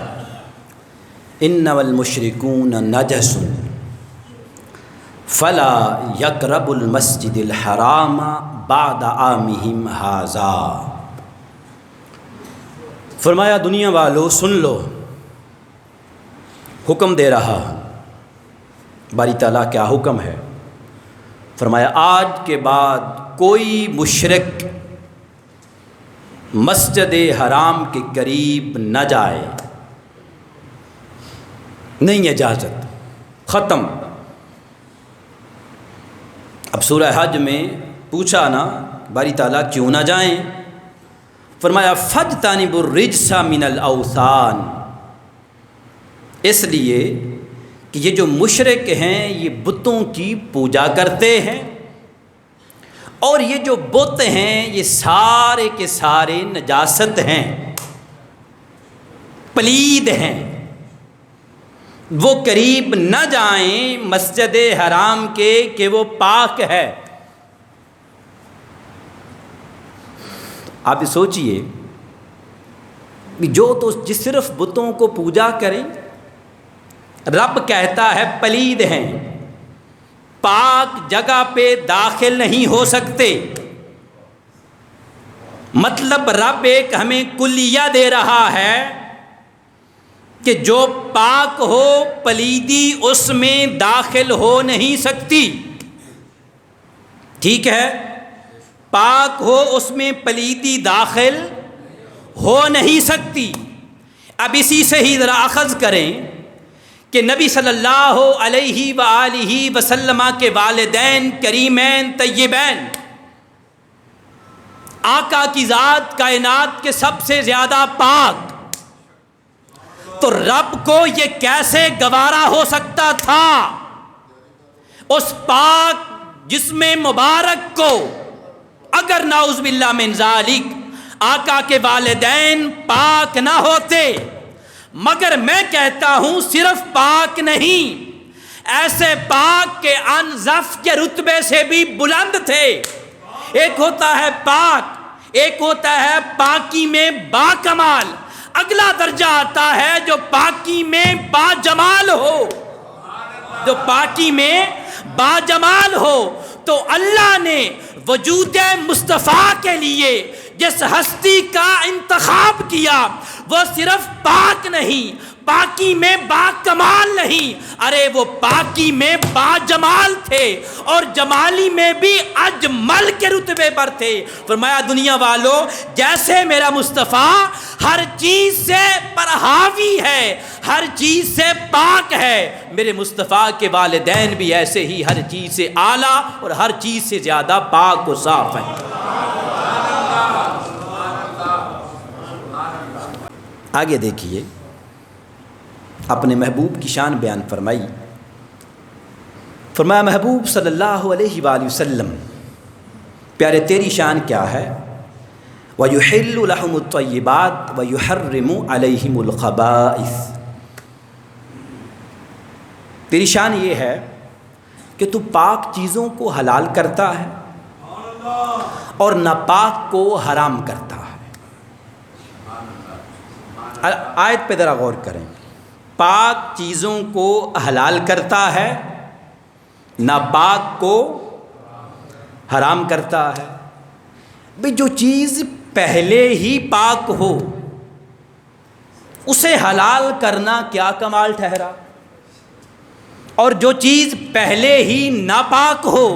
انما المشرکون نجس فلا یقربوا المسجد الحرام بعد عامہم ھذا۔ فرمایا دنیا والو سن لو، حکم دے رہا باری تعالیٰ، کیا حکم ہے؟ فرمایا آج کے بعد کوئی مشرک مسجد حرام کے قریب نہ جائے، نہیں اجازت، ختم۔ اب سورہ حج میں پوچھا نا باری تعالیٰ کیوں نہ جائیں؟ فرمایا فاجتنبوا الرجس من الاوثان، اس لیے کہ یہ جو مشرک ہیں یہ بتوں کی پوجا کرتے ہیں، اور یہ جو بت ہیں یہ سارے کے سارے نجاست ہیں، پلید ہیں، وہ قریب نہ جائیں مسجد حرام کے کہ وہ پاک ہے۔ آپ سوچئے جو تو جس صرف بتوں کو پوجا کریں، رب کہتا ہے پلید ہیں، پاک جگہ پہ داخل نہیں ہو سکتے، مطلب رب ایک ہمیں کلیہ دے رہا ہے کہ جو پاک ہو پلیدی اس میں داخل ہو نہیں سکتی. ٹھیک ہے، پاک ہو اس میں پلیدی داخل ہو نہیں سکتی. اب اسی سے ہی ذرا اخذ کریں کہ نبی صلی اللہ علیہ وآلہ وسلم کے والدین کریمین طیبین، آقا کی ذات کائنات کے سب سے زیادہ پاک، تو رب کو یہ کیسے گوارا ہو سکتا تھا اس پاک جسم مبارک کو اگر نعوذ باللہ من ذالک آقا کے والدین پاک نہ ہوتے؟ مگر میں کہتا ہوں صرف پاک نہیں، ایسے پاک کے انضف کے رتبے سے بھی بلند تھے. ایک ہوتا ہے پاک، ایک ہوتا ہے پاکی میں با کمال، اگلا درجہ آتا ہے جو پاکی میں با جمال ہو. جو پاکی میں با جمال ہو، تو اللہ نے وجود مصطفیٰ کے لیے جس ہستی کا انتخاب کیا وہ صرف پاک نہیں، پاکی میں با کمال نہیں، ارے وہ پاکی میں با جمال تھے اور جمالی میں بھی اجمل کے رتبے پر تھے. فرمایا دنیا والوں، جیسے میرا مصطفیٰ ہر چیز سے پرحاوی ہے، ہر چیز سے پاک ہے، میرے مصطفیٰ کے والدین بھی ایسے ہی ہر چیز سے اعلیٰ اور ہر چیز سے زیادہ پاک و صاف ہیں. آگے دیکھیے، اپنے محبوب کی شان بیان فرمائی. فرمایا محبوب صلی اللہ علیہ وآلہ وسلم، پیارے تیری شان کیا ہے؟ وَيُحِلُّ لَهُمُ الطَّيِّبَاتِ وَيُحَرِّمُ عَلَيْهِمُ الْخَبَائِثَ. تیری شان یہ ہے کہ تو پاک چیزوں کو حلال کرتا ہے اور ناپاک کو حرام کرتا ہے. آیت پہ ذرا غور کریں. پاک چیزوں کو حلال کرتا ہے، ناپاک کو حرام کرتا ہے. بھئی جو چیز پہلے ہی پاک ہو اسے حلال کرنا کیا کمال ٹھہرا، اور جو چیز پہلے ہی ناپاک ہو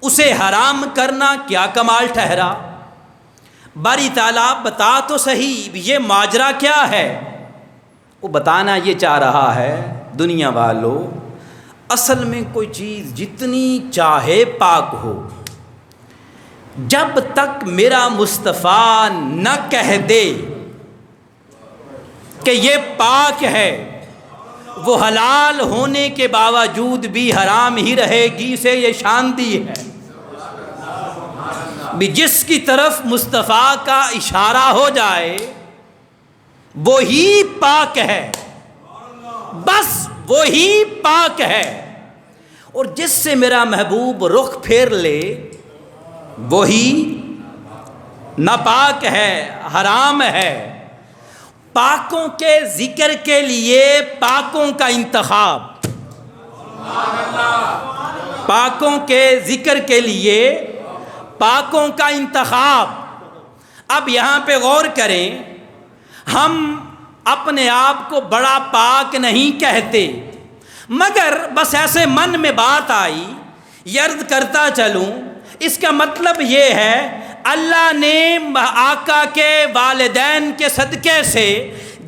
اسے حرام کرنا کیا کمال ٹھہرا. باری تعالیٰ بتا تو صحیح یہ ماجرا کیا ہے. وہ بتانا یہ چاہ رہا ہے دنیا والوں، اصل میں کوئی چیز جتنی چاہے پاک ہو، جب تک میرا مصطفیٰ نہ کہہ دے کہ یہ پاک ہے، وہ حلال ہونے کے باوجود بھی حرام ہی رہے گی. اسے یہ شان دی ہے بھی جس کی طرف مصطفیٰ کا اشارہ ہو جائے وہی پاک ہے، بس وہی پاک ہے، اور جس سے میرا محبوب رخ پھیر لے وہی ناپاک ہے، حرام ہے. پاکوں کے ذکر کے لیے پاکوں کا انتخاب، پاکوں کے ذکر کے لیے پاکوں کا انتخاب. اب یہاں پہ غور کریں، ہم اپنے آپ کو بڑا پاک نہیں کہتے، مگر بس ایسے من میں بات آئی یہ عرض کرتا چلوں. اس کا مطلب یہ ہے اللہ نے آقا کے والدین کے صدقے سے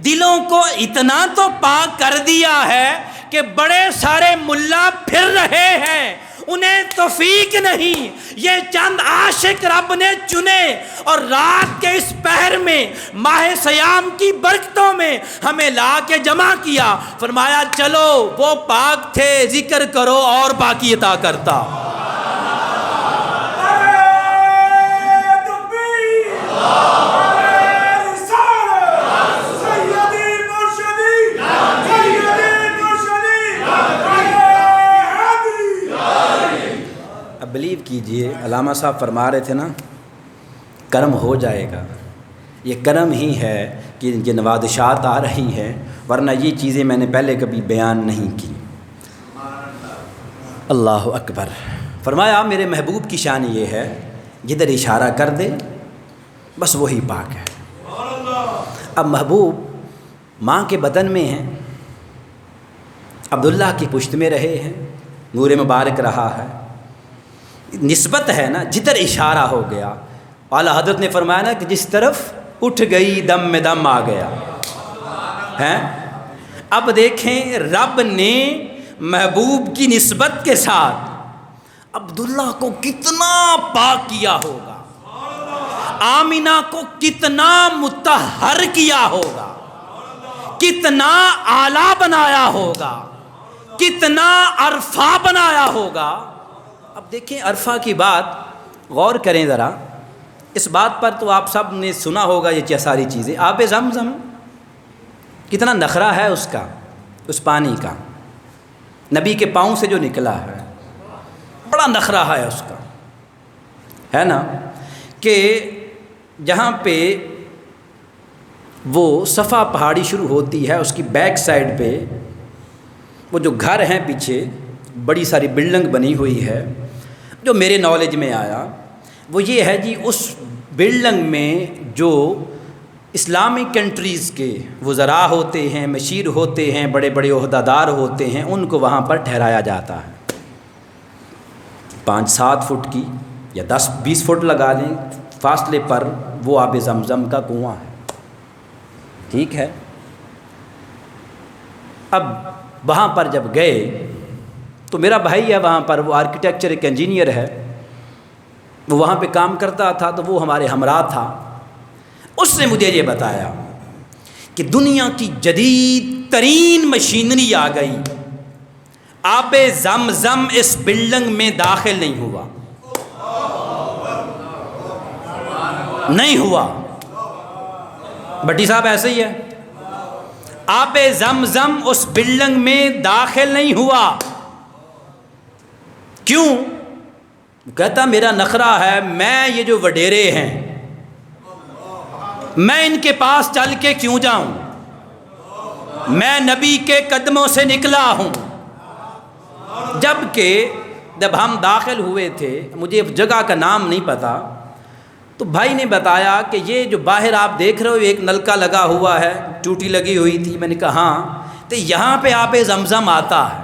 دلوں کو اتنا تو پاک کر دیا ہے کہ بڑے سارے ملا پھر رہے ہیں، انہیں توفیق نہیں. یہ چند عاشق رب نے چنے اور رات کے اس پہر میں ماہ سیام کی برکتوں میں ہمیں لا کے جمع کیا. فرمایا چلو وہ پاک تھے، ذکر کرو اور باقی عطا کرتا. بلیو کیجئے، علامہ صاحب فرما رہے تھے نا کرم ہو جائے گا. یہ کرم ہی ہے کہ ان کے نوازشات آ رہی ہیں، ورنہ یہ چیزیں میں نے پہلے کبھی بیان نہیں کی. اللہ اکبر. فرمایا میرے محبوب کی شان یہ ہے جدھر اشارہ کر دے بس وہی پاک ہے۔ اب محبوب ماں کے بدن میں ہیں، عبداللہ کی پشت میں رہے ہیں، نور مبارک رہا ہے، نسبت ہے نا، جدھر اشارہ ہو گیا۔ اعلیٰ حضرت نے فرمایا نا کہ جس طرف اٹھ گئی دم میں دم آ گیا ہے۔ اب دیکھیں رب نے محبوب کی نسبت کے ساتھ عبداللہ کو کتنا پاک کیا ہوگا، آمینہ کو کتنا مطہر کیا ہوگا، کتنا اعلیٰ بنایا ہوگا، کتنا عرفہ بنایا ہوگا۔ اب دیکھیں عرفہ کی بات غور کریں ذرا، اس بات پر تو آپ سب نے سنا ہوگا یہ ساری چیزیں۔ آب زمزم کتنا نخرہ ہے اس کا، اس پانی کا، نبی کے پاؤں سے جو نکلا ہے بڑا نخرہ ہے اس کا، ہے نا، کہ جہاں پہ وہ صفا پہاڑی شروع ہوتی ہے اس کی بیک سائڈ پہ وہ جو گھر ہیں پیچھے بڑی ساری بلڈنگ بنی ہوئی ہے، جو میرے نالج میں آیا وہ یہ ہے جی، اس بلڈنگ میں جو اسلامک کنٹریز کے وزراء ہوتے ہیں، مشیر ہوتے ہیں، بڑے بڑے عہدیدار ہوتے ہیں، ان کو وہاں پر ٹھہرایا جاتا ہے۔ 5-7 فٹ کی یا 10-20 فٹ لگا لیں فاصلے پر وہ آب زمزم کا کنواں ہے، ٹھیک ہے۔ اب وہاں پر جب گئے تو میرا بھائی ہے وہاں پر، وہ آرکیٹیکچر ایک انجینئر ہے، وہ وہاں پہ کام کرتا تھا، تو وہ ہمارے ہمراہ تھا۔ اس نے مجھے یہ بتایا کہ دنیا کی جدید ترین مشینری آ گئی، آب زمزم اس بلڈنگ میں داخل نہیں ہوا، نہیں ہوا۔ بٹی صاحب ایسے ہی ہے، آب زمزم اس بلڈنگ میں داخل نہیں ہوا۔ کیوں؟ کہتا میرا نخرہ ہے، میں یہ جو وڈیرے ہیں میں ان کے پاس چل کے کیوں جاؤں، میں نبی کے قدموں سے نکلا ہوں۔ جبکہ جب ہم داخل ہوئے تھے، مجھے جگہ کا نام نہیں پتا، تو بھائی نے بتایا کہ یہ جو باہر آپ دیکھ رہے ہو ایک نلکا لگا ہوا ہے، ٹوٹی لگی ہوئی تھی۔ میں نے کہا ہاں، تو یہاں پہ آب زمزم آتا ہے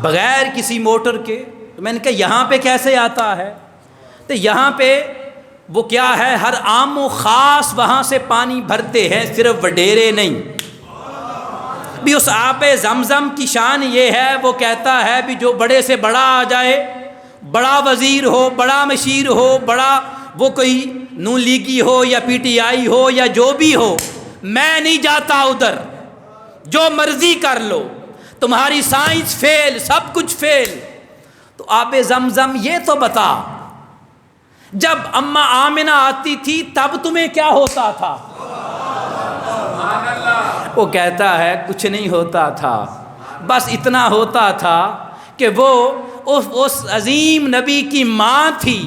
بغیر کسی موٹر کے۔ تو میں نے کہا یہاں پہ کیسے آتا ہے؟ تو یہاں پہ وہ کیا ہے، ہر عام و خاص وہاں سے پانی بھرتے ہیں، صرف وڈیرے نہیں۔ بھی اس آب زمزم کی شان یہ ہے، وہ کہتا ہے بھی جو بڑے سے بڑا آ جائے، بڑا وزیر ہو، بڑا مشیر ہو، بڑا وہ کوئی نون لیگی ہو یا پی ٹی آئی ہو یا جو بھی ہو، میں نہیں جاتا ادھر، جو مرضی کر لو، تمہاری سائنس فیل، سب کچھ فیل۔ تو آب زمزم یہ تو بتا، جب اماں آمنہ آتی تھی تب تمہیں کیا ہوتا تھا؟ وہ کہتا ہے کچھ نہیں ہوتا تھا، بس اتنا ہوتا تھا کہ وہ اس عظیم نبی کی ماں تھی،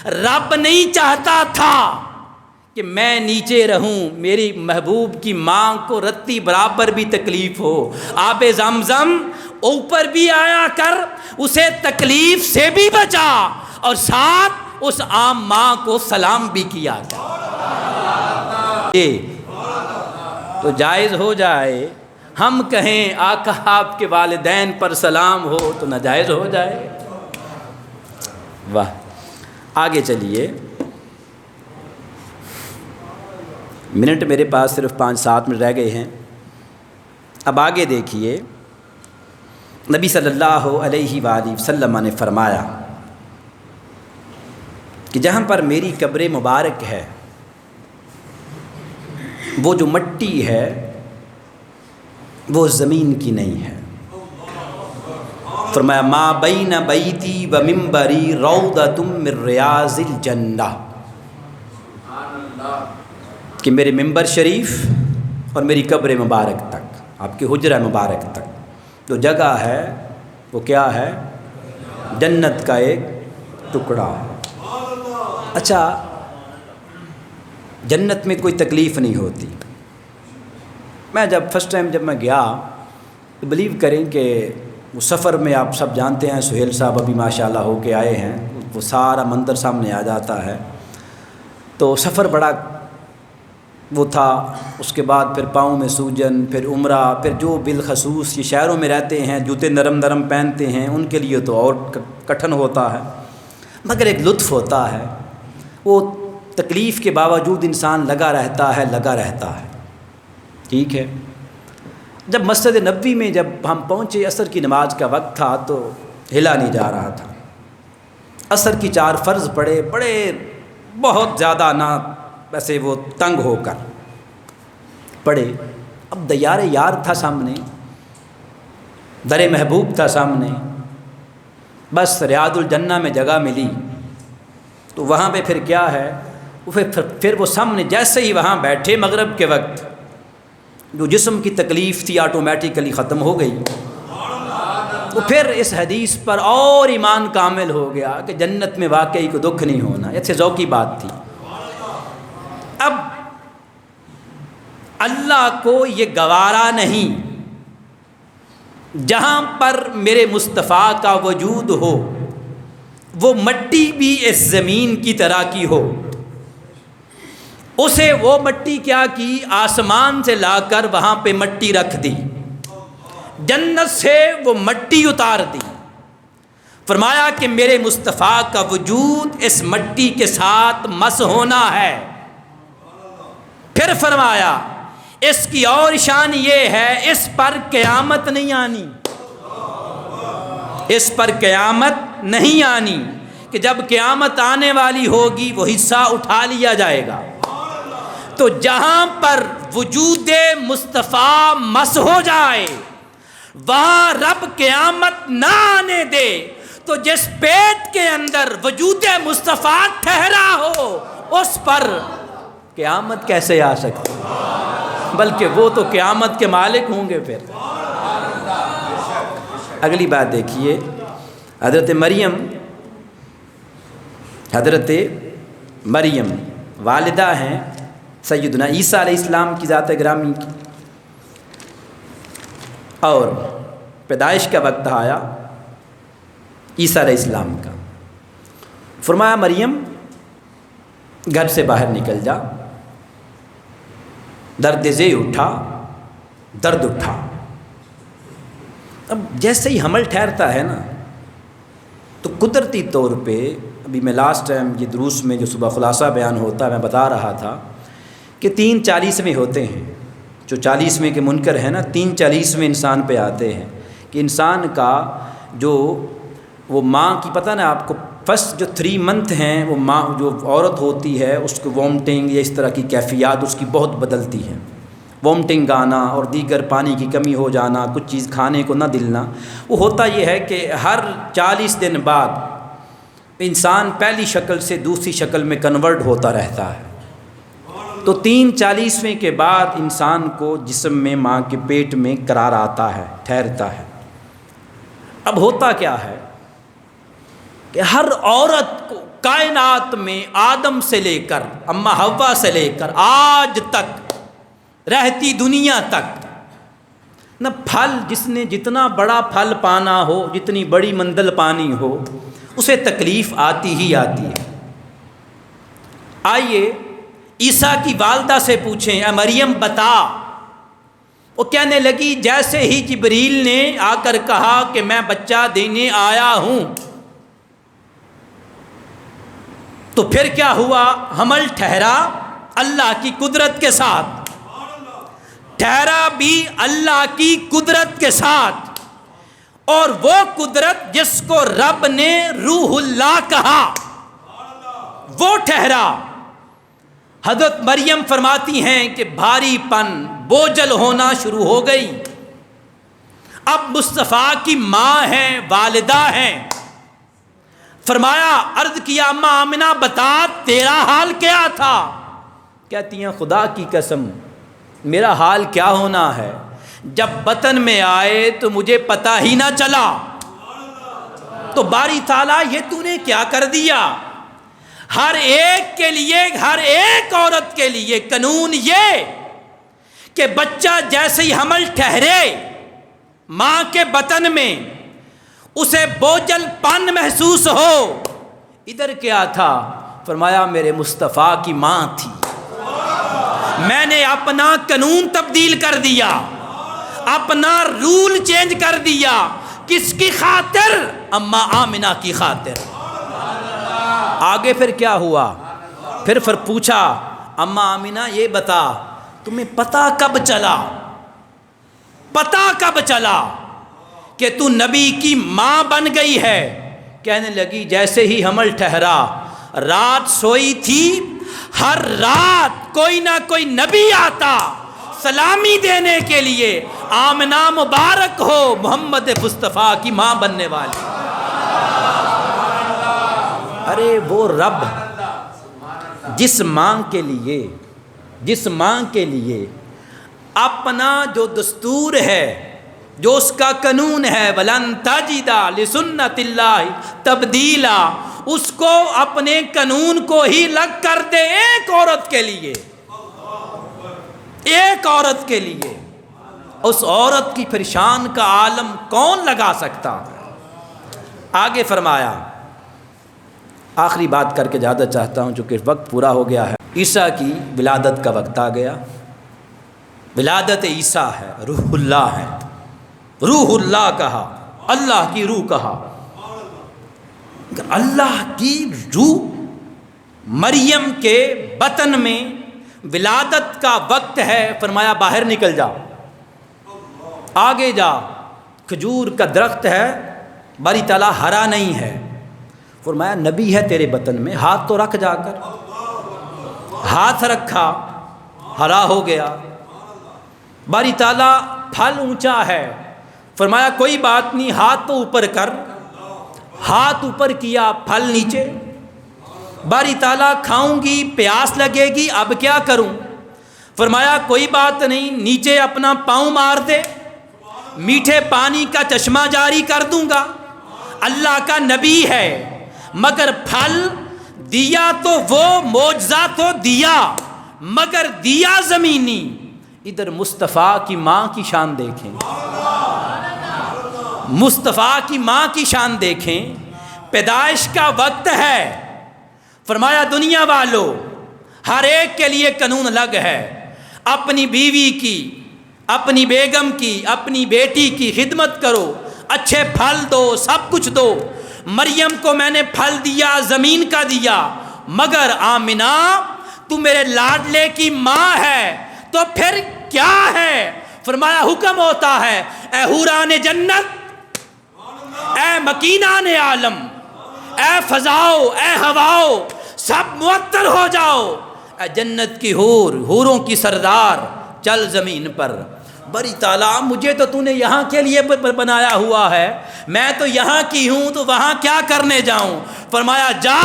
رب نہیں چاہتا تھا کہ میں نیچے رہوں، میری محبوب کی ماں کو رتی برابر بھی تکلیف ہو، آب زمزم اوپر بھی آیا کر، اسے تکلیف سے بھی بچا، اور ساتھ اس عام ماں کو سلام بھی کیا جائے۔ تو جائز ہو جائے ہم کہیں آقا آپ کے والدین پر سلام ہو تو ناجائز ہو جائے؟ واہ! آگے چلیے، منٹ میرے پاس صرف 5-7 منٹ رہ گئے ہیں۔ اب آگے دیکھیے، نبی صلی اللہ علیہ وآلہ وسلم نے فرمایا کہ جہاں پر میری قبر مبارک ہے وہ جو مٹی ہے وہ زمین کی نہیں ہے۔ فرمایا ما بین بیتی و منبری روضۃ من ریاض الجنہ، کہ میرے منبر شریف اور میری قبر مبارک تک، آپ کے حجرہ مبارک تک جو جگہ ہے وہ کیا ہے؟ جنت کا ایک ٹکڑا ہے۔ اچھا، جنت میں کوئی تکلیف نہیں ہوتی۔ میں جب فرسٹ ٹائم جب میں گیا تو بلیو کریں کہ وہ سفر میں آپ سب جانتے ہیں، سہیل صاحب ابھی ماشاءاللہ ہو کے آئے ہیں، وہ سارا منظر سامنے آ جاتا ہے۔ تو سفر بڑا وہ تھا، اس کے بعد پھر پاؤں میں سوجن، پھر عمرہ، پھر جو بالخصوص یہ شہروں میں رہتے ہیں جوتے نرم نرم پہنتے ہیں ان کے لیے تو اور کٹھن ہوتا ہے، مگر ایک لطف ہوتا ہے، وہ تکلیف کے باوجود انسان لگا رہتا ہے۔ ٹھیک ہے، جب مسجد نبوی میں جب ہم پہنچے، عصر کی نماز کا وقت تھا تو ہلا نہیں جا رہا تھا۔ عصر کی 4 فرض پڑے، بڑے بہت زیادہ نہ ویسے وہ تنگ ہو کر پڑے۔ اب دیار یار تھا سامنے، در محبوب تھا سامنے، بس ریاض الجنہ میں جگہ ملی تو وہاں پہ پھر کیا ہے، پھر وہ سامنے جیسے ہی وہاں بیٹھے مغرب کے وقت جو جسم کی تکلیف تھی آٹومیٹیکلی ختم ہو گئی۔ تو پھر اس حدیث پر اور ایمان کامل ہو گیا کہ جنت میں واقعی کو دکھ نہیں ہونا، یہ ذوقی بات تھی۔ اب اللہ کو یہ گوارا نہیں جہاں پر میرے مصطفیٰ کا وجود ہو وہ مٹی بھی اس زمین کی طرح کی ہو، اسے وہ مٹی کیا کی، آسمان سے لا کر وہاں پہ مٹی رکھ دی، جنت سے وہ مٹی اتار دی، فرمایا کہ میرے مصطفیٰ کا وجود اس مٹی کے ساتھ مس ہونا ہے۔ پھر فرمایا اس کی اور شان یہ ہے، اس پر قیامت نہیں آنی، اس پر قیامت نہیں آنی کہ جب قیامت آنے والی ہوگی وہ حصہ اٹھا لیا جائے گا۔ تو جہاں پر وجود مصطفیٰ مس ہو جائے وہاں رب قیامت نہ آنے دے، تو جس پیٹ کے اندر وجود مصطفیٰ ٹھہرا ہو اس پر قیامت کیسے آ سکتی، بلکہ وہ تو قیامت کے مالک ہوں گے۔ پھر اگلی بات دیکھیے، حضرت مریم والدہ ہیں سیدنا عیسیٰ علیہ السلام کی ذات گرامی کی، اور پیدائش کا وقت آیا عیسیٰ علیہ السلام کا، فرمایا مریم گھر سے باہر نکل جا، درد ذی اٹھا، درد اٹھا۔ اب جیسے ہی حمل ٹھہرتا ہے نا تو قدرتی طور پہ، ابھی میں لاسٹ ٹائم یہ دروس میں جو صبح خلاصہ بیان ہوتا ہے میں بتا رہا تھا کہ 3 40ویں ہوتے ہیں، جو 40ویں کے منکر ہیں نا 3 40ویں انسان پہ آتے ہیں کہ انسان کا جو وہ ماں کی پتہ نا آپ کو، فرسٹ جو 3 منتھ ہیں وہ ماں جو عورت ہوتی ہے اس کو وامٹنگ یا اس طرح کی کیفیات اس کی بہت بدلتی ہیں، وامٹنگ آنا اور دیگر پانی کی کمی ہو جانا، کچھ چیز کھانے کو نہ دلنا۔ وہ ہوتا یہ ہے کہ ہر 40 دن بعد انسان پہلی شکل سے دوسری شکل میں کنورٹ ہوتا رہتا ہے۔ تو 3 40ویں کے بعد انسان کو جسم میں ماں کے پیٹ میں قرار آتا ہے، ٹھہرتا ہے۔ اب ہوتا کیا ہے کہ ہر عورت کو کائنات میں آدم سے لے کر اماں حوا سے لے کر آج تک رہتی دنیا تک نہ پھل، جس نے جتنا بڑا پھل پانا ہو، جتنی بڑی منزل پانی ہو، اسے تکلیف آتی ہی آتی ہے۔ آئیے عیسیٰ کی والدہ سے پوچھیں، اے مریم بتا۔ وہ کہنے لگی جیسے ہی جبریل نے آ کر کہا کہ میں بچہ دینے آیا ہوں، تو پھر کیا ہوا، حمل ٹھہرا اللہ کی قدرت کے ساتھ، ٹھہرا بھی اللہ کی قدرت کے ساتھ، اور وہ قدرت جس کو رب نے روح اللہ کہا وہ ٹھہرا۔ حضرت مریم فرماتی ہیں کہ بھاری پن، بوجھل ہونا شروع ہو گئی۔ اب مصطفیٰ کی ماں ہیں، والدہ ہیں، فرمایا عرض کیا اماں آمنہ بتا تیرا حال کیا تھا؟ کہتی ہیں خدا کی قسم میرا حال کیا ہونا ہے، جب بطن میں آئے تو مجھے پتہ ہی نہ چلا۔ تو باری تعالیٰ یہ تو نے کیا کر دیا؟ ہر ایک کے لیے، ہر ایک عورت کے لیے قانون یہ کہ بچہ جیسے ہی حمل ٹھہرے ماں کے بطن میں اسے بوجھل پن محسوس ہو۔ ادھر کیا تھا، فرمایا میرے مصطفیٰ کی ماں تھی، میں نے اپنا قانون تبدیل کر دیا، اپنا رول چینج کر دیا۔ کس کی خاطر؟ اماں آمنہ کی خاطر۔ آگے پھر کیا ہوا؟ پھر پوچھا اماں آمنہ یہ بتا تمہیں پتہ کب چلا، پتہ کب چلا کہ تو نبی کی ماں بن گئی ہے؟ کہنے لگی جیسے ہی حمل ٹھہرا، رات سوئی تھی، ہر رات کوئی نہ کوئی نبی آتا سلامی دینے کے لیے، آمنہ مبارک ہو محمد مصطفیٰ کی ماں بننے والی۔ ارے وہ رب جس ماں کے لیے اپنا جو دستور ہے، جو اس کا قانون ہے، وَلَن تَجِدَ لِسُنَّتِ اللَّهِ تَبْدِيلًا، اس کو اپنے قانون کو ہی لگ کر دے ایک عورت کے لیے، ایک عورت کے لیے، اس عورت کی پھر شان کا عالم کون لگا سکتا؟ آگے فرمایا، آخری بات کر کے زیادہ چاہتا ہوں چونکہ وقت پورا ہو گیا ہے۔ عیسیٰ کی ولادت کا وقت آ گیا، ولادت عیسیٰ ہے، روح اللہ ہے، روح اللہ کہا، اللہ کی روح کہا۔ اللہ کی روح مریم کے بطن میں ولادت کا وقت ہے، فرمایا باہر نکل جا، آگے جا، کھجور کا درخت ہے، باری تعالیٰ ہرا نہیں ہے، فرمایا نبی ہے تیرے بطن میں، ہاتھ تو رکھ جا کر، ہاتھ رکھا، ہرا ہو گیا۔ باری تعالیٰ پھل اونچا ہے، فرمایا کوئی بات نہیں، ہاتھ تو اوپر کر، ہاتھ اوپر کیا، پھل نیچے۔ باری تعالیٰ کھاؤں گی، پیاس لگے گی، اب کیا کروں؟ فرمایا کوئی بات نہیں، نیچے اپنا پاؤں مار دے، میٹھے پانی کا چشمہ جاری کر دوں گا۔ اللہ کا نبی ہے مگر پھل دیا تو وہ معجزہ تو دیا، مگر دیا زمینی۔ ادھر مصطفیٰ کی ماں کی شان دیکھیں، مصطفیٰ کی ماں کی شان دیکھیں، پیدائش کا وقت ہے، فرمایا دنیا والوں ہر ایک کے لیے قانون الگ ہے، اپنی بیوی کی، اپنی بیگم کی، اپنی بیٹی کی خدمت کرو، اچھے پھل دو، سب کچھ دو۔ مریم کو میں نے پھل دیا، زمین کا دیا، مگر آمنہ تو میرے لاڈلے کی ماں ہے، تو پھر کیا ہے؟ فرمایا حکم ہوتا ہے، اے حوران جنت، اے مکینان عالم، اے فضاؤ، اے ہواؤ، سب معطر ہو جاؤ، اے جنت کی حور، حوروں کی سردار، چل زمین پر۔ بری تعالیٰ مجھے تو نے یہاں کے لیے بنایا ہوا ہے، میں تو یہاں کی ہوں، تو وہاں کیا کرنے جاؤں؟ فرمایا جا،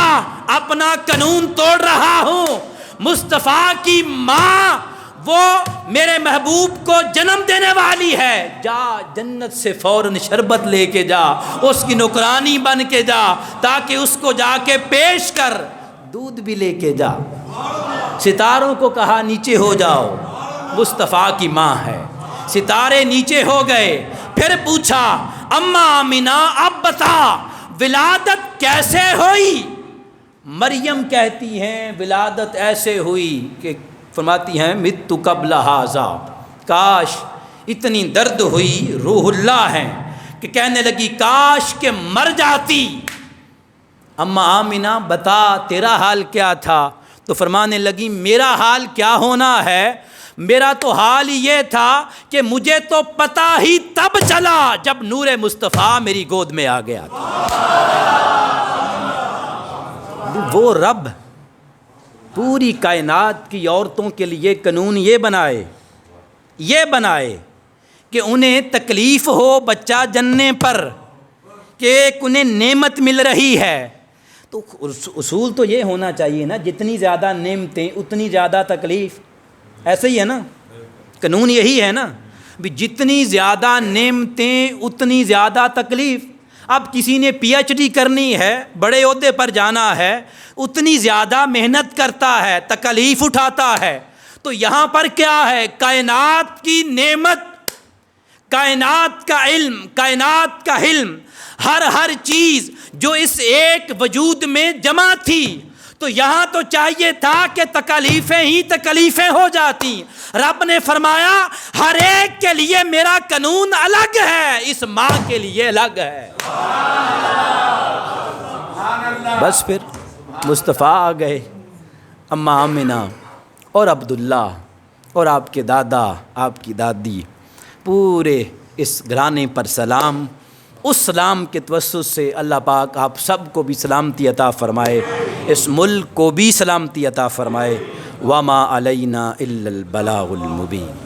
اپنا قانون توڑ رہا ہوں، مصطفیٰ کی ماں وہ میرے محبوب کو جنم دینے والی ہے، جا جنت سے فوراً شربت لے کے جا، اس کی نوکرانی بن کے جا، تاکہ اس کو جا کے پیش کر، دودھ بھی لے کے جا۔ ستاروں کو کہا نیچے ہو جاؤ، مصطفیٰ کی ماں ہے، ستارے نیچے ہو گئے۔ پھر پوچھا اماں آمنہ اب بتا ولادت کیسے ہوئی؟ مریم کہتی ہیں ولادت ایسے ہوئی کہ فرماتی ہیں مت قبل ھذا، کاش اتنی درد ہوئی، روح اللہ ہیں کہ کہنے لگی کاش کہ مر جاتی۔ اماں آمنہ بتا تیرا حال کیا تھا؟ تو فرمانے لگی میرا حال کیا ہونا ہے، میرا تو حال یہ تھا کہ مجھے تو پتہ ہی تب چلا جب نور مصطفیٰ میری گود میں آ گیا تھا۔ وہ رب پوری کائنات کی عورتوں کے لیے قانون یہ بنائے کہ انہیں تکلیف ہو بچہ جننے پر، کہ ایک انہیں نعمت مل رہی ہے، تو اصول تو یہ ہونا چاہیے نا، جتنی زیادہ نعمتیں اتنی زیادہ تکلیف، ایسے ہی ہے نا، قانون یہی ہے نا، بھی جتنی زیادہ نعمتیں اتنی زیادہ تکلیف۔ اب کسی نے پی ایچ ڈی کرنی ہے، بڑے عہدے پر جانا ہے، اتنی زیادہ محنت کرتا ہے، تکلیف اٹھاتا ہے۔ تو یہاں پر کیا ہے؟ کائنات کی نعمت، کائنات کا علم، کائنات کا حلم، ہر چیز جو اس ایک وجود میں جمع تھی، تو یہاں تو چاہیے تھا کہ تکلیفیں ہی تکلیفیں ہو جاتی. رب نے فرمایا ہر ایک کے لیے میرا قانون الگ ہے، اس ماں کے لیے الگ ہے. بس پھر مصطفیٰ آ گئے، اماں آمنہ اور عبداللہ اور آپ کے دادا، آپ کی دادی، پورے اس گھرانے پر سلام. اس سلام کے توسط سے اللہ پاک آپ سب کو بھی سلامتی عطا فرمائے، اس ملک کو بھی سلامتی عطا فرمائے. وما علینا الا البلاغ المبین.